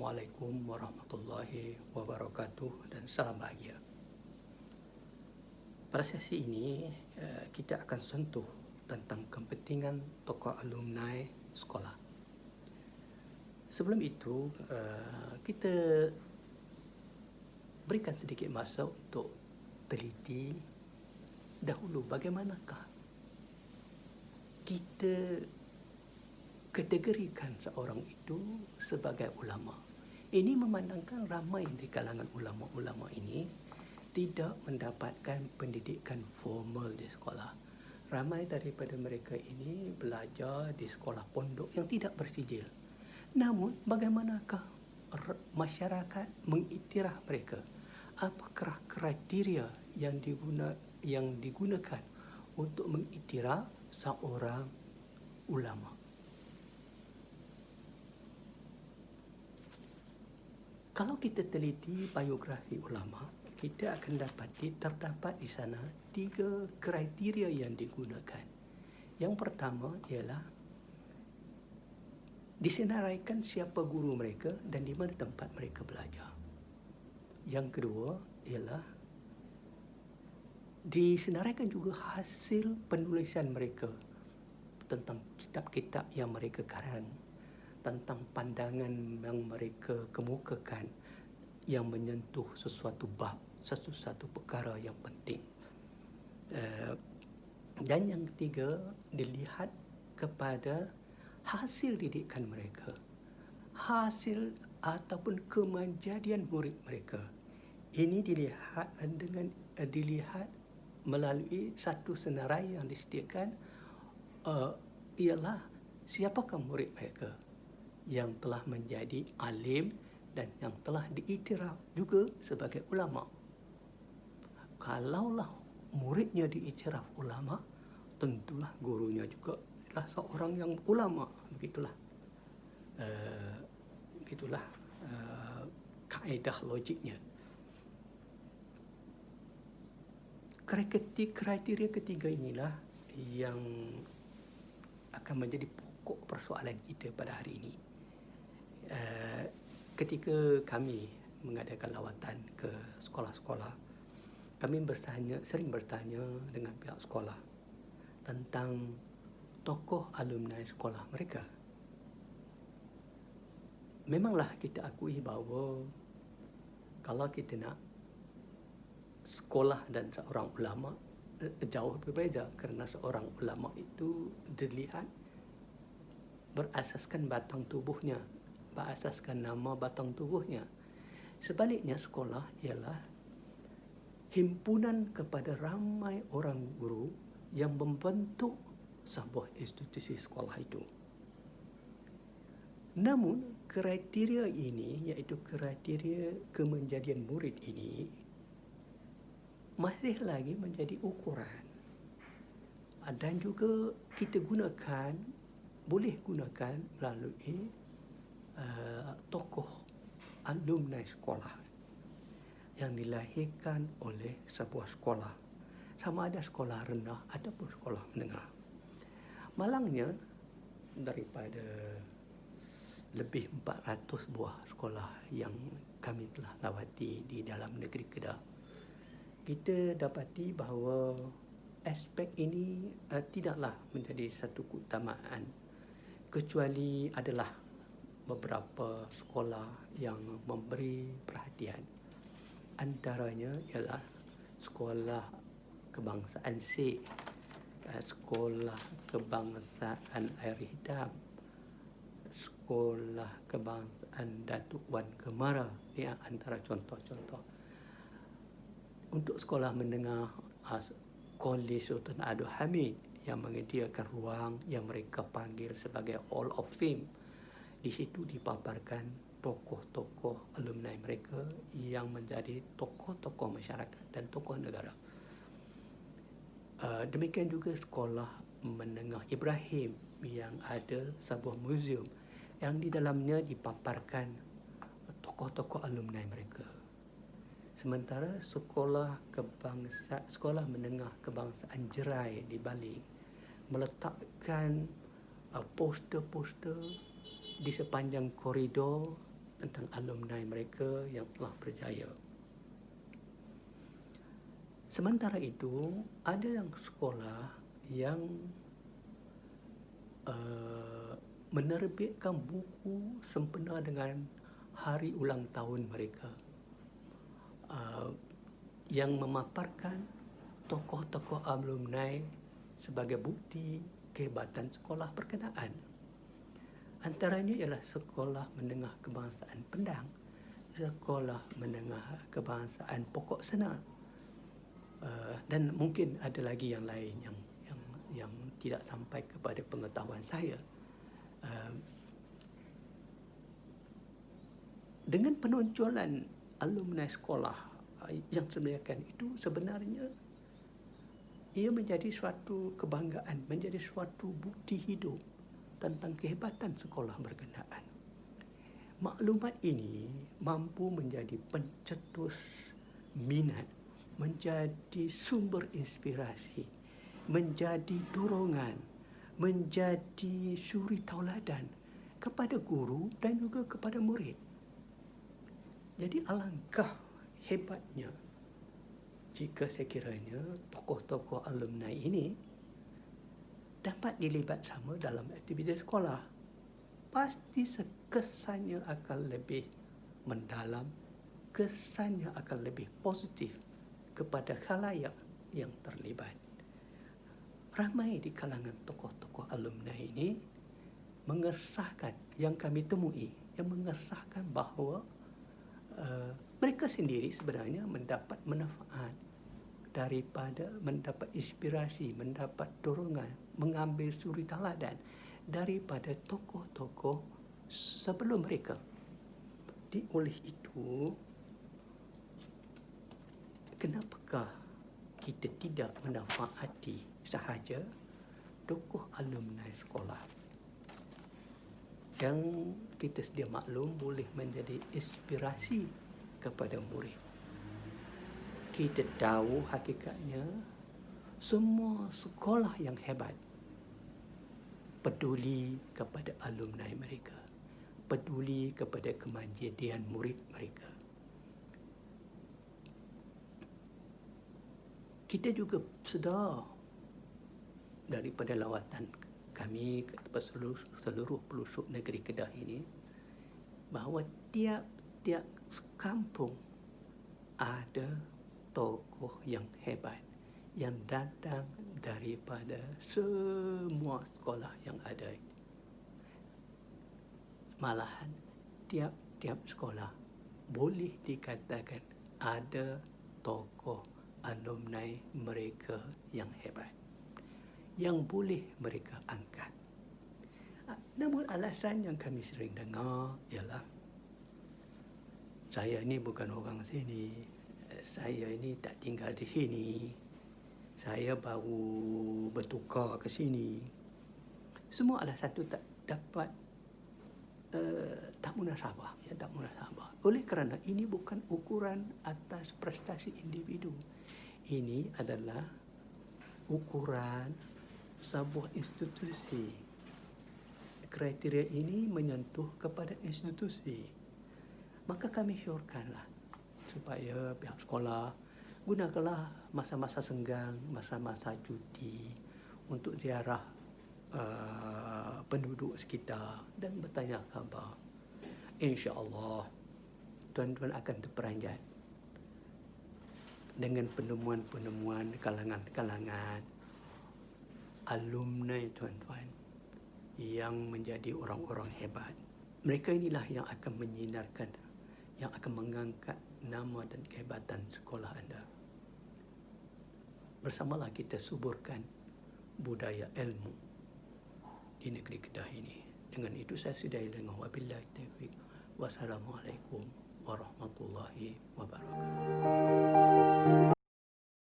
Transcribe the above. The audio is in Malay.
Assalamualaikum warahmatullahi wabarakatuh dan salam bahagia. Pada sesi ini, kita akan sentuh tentang kepentingan tokoh alumni sekolah. Sebelum itu, kita berikan sedikit masa untuk teliti dahulu bagaimanakah kita kategorikan seorang itu sebagai ulama. Ini memandangkan ramai di kalangan ulama-ulama ini tidak mendapatkan pendidikan formal di sekolah. Ramai daripada mereka ini belajar di sekolah pondok yang tidak bersijil. Namun, bagaimanakah masyarakat mengiktiraf mereka? Apakah kriteria yang digunakan untuk mengiktiraf seorang ulama? Kalau kita teliti biografi ulama, kita akan dapati terdapat di sana 3 kriteria yang digunakan. Yang pertama ialah disenaraikan siapa guru mereka dan di mana tempat mereka belajar. Yang kedua ialah disenaraikan juga hasil penulisan mereka tentang kitab-kitab yang mereka karang, tentang pandangan yang mereka kemukakan yang menyentuh sesuatu bab, sesuatu perkara yang penting. Dan yang ketiga, dilihat kepada hasil didikan mereka, hasil ataupun kemanjadian murid mereka. Ini dilihat melalui satu senarai yang disediakan, ialah siapakah murid mereka yang telah menjadi alim dan yang telah diiktiraf juga sebagai ulama. Kalaulah muridnya diiktiraf ulama, tentulah gurunya juga adalah seorang yang ulama. Begitulah kaedah logiknya. Kriteria ketiga inilah yang akan menjadi pokok persoalan kita pada hari ini. Ketika kami mengadakan lawatan ke sekolah-sekolah, kami sering bertanya dengan pihak sekolah tentang tokoh alumni sekolah mereka. Memanglah kita akui bahawa kalau kita nak sekolah dan seorang ulama jauh berbeza, kerana seorang ulama itu dilihat berasaskan batang tubuhnya, berasaskan nama batang tubuhnya. Sebaliknya sekolah ialah himpunan kepada ramai orang guru yang membentuk sebuah institusi sekolah itu. Namun kriteria ini, iaitu kriteria kemenjadian murid ini, masih lagi menjadi ukuran. Dan juga kita boleh gunakan melalui tokoh alumni sekolah yang dilahirkan oleh sebuah sekolah, sama ada sekolah rendah ataupun sekolah menengah. Malangnya, daripada lebih 400 buah sekolah yang kami telah lawati di dalam negeri Kedah, kita dapati bahawa aspek ini tidaklah menjadi satu keutamaan, kecuali adalah beberapa sekolah yang memberi perhatian. Antaranya ialah sekolah kebangsaan Sikh, sekolah kebangsaan Air Hitam, sekolah kebangsaan Datuk Wan Kemara. Ini antara contoh-contoh. Untuk sekolah menengah, Kolej Sultan Abdul Hamid yang menyediakan ruang yang mereka panggil sebagai Hall of Fame. Di situ dipaparkan tokoh-tokoh alumni mereka yang menjadi tokoh-tokoh masyarakat dan tokoh negara. Demikian juga sekolah menengah Ibrahim yang ada sebuah muzium yang di dalamnya dipaparkan tokoh-tokoh alumni mereka. Sementara sekolah menengah kebangsaan Jerai di Bali meletakkan poster-poster di sepanjang koridor tentang alumni mereka yang telah berjaya. Sementara itu, ada yang sekolah yang menerbitkan buku sempena dengan hari ulang tahun mereka, yang memaparkan tokoh-tokoh alumni sebagai bukti kehebatan sekolah berkenaan. Antaranya ialah Sekolah Menengah Kebangsaan Pendang, Sekolah Menengah Kebangsaan Pokok Sena, dan mungkin ada lagi yang lain yang tidak sampai kepada pengetahuan saya. Dengan penonjolan alumni sekolah yang disediakan itu, sebenarnya ia menjadi suatu kebanggaan, menjadi suatu bukti hidup tentang kehebatan sekolah berkenaan. Maklumat ini mampu menjadi pencetus minat, menjadi sumber inspirasi, menjadi dorongan, menjadi suri tauladan kepada guru dan juga kepada murid. Jadi alangkah hebatnya jika sekiranya tokoh-tokoh alumni ini dapat dilibat sama dalam aktiviti sekolah. Pasti kesannya akan lebih mendalam, kesannya akan lebih positif kepada khalayak yang terlibat. Ramai di kalangan tokoh-tokoh alumni ini mengesahkan, yang kami temui, yang mengesahkan bahawa mereka sendiri sebenarnya mendapat manfaat daripada mendapat inspirasi, mendapat dorongan, mengambil suri tauladan daripada tokoh-tokoh sebelum mereka. Oleh itu, kenapakah kita tidak memanfaati sahaja tokoh alumni sekolah yang kita sedia maklum boleh menjadi inspirasi kepada murid. Kita tahu hakikatnya semua sekolah yang hebat peduli kepada alumni mereka, peduli kepada kemandirian murid mereka. Kita juga sedar daripada lawatan kami ke seluruh pelosok negeri Kedah ini bahawa tiap-tiap kampung ada tokoh yang hebat yang datang daripada semua sekolah yang ada. Malahan tiap-tiap sekolah boleh dikatakan ada tokoh alumni mereka yang hebat, yang boleh mereka angkat. Namun alasan yang kami sering dengar ialah, saya ini bukan orang sini, saya ini tak tinggal di sini, saya baru bertukar ke sini. Semua alasan itu tak dapat tak munasabah, ya, tak munasabah. Oleh kerana ini bukan ukuran atas prestasi individu. Ini adalah ukuran sebuah institusi. Kriteria ini menyentuh kepada institusi. Maka kami syorkanlah supaya pihak sekolah gunakanlah masa-masa senggang, masa-masa cuti untuk ziarah penduduk sekitar dan bertanya khabar. InsyaAllah tuan-tuan akan terperanjat dengan penemuan-penemuan kalangan-kalangan alumni tuan-tuan yang menjadi orang-orang hebat. Mereka inilah yang akan menyinarkan, yang akan mengangkat nama dan kehebatan sekolah anda. Bersamalah kita suburkan budaya ilmu di negeri Kedah ini. Dengan itu saya sudahi dengan wabillahi taufiq. Wassalamualaikum warahmatullahi wabarakatuh.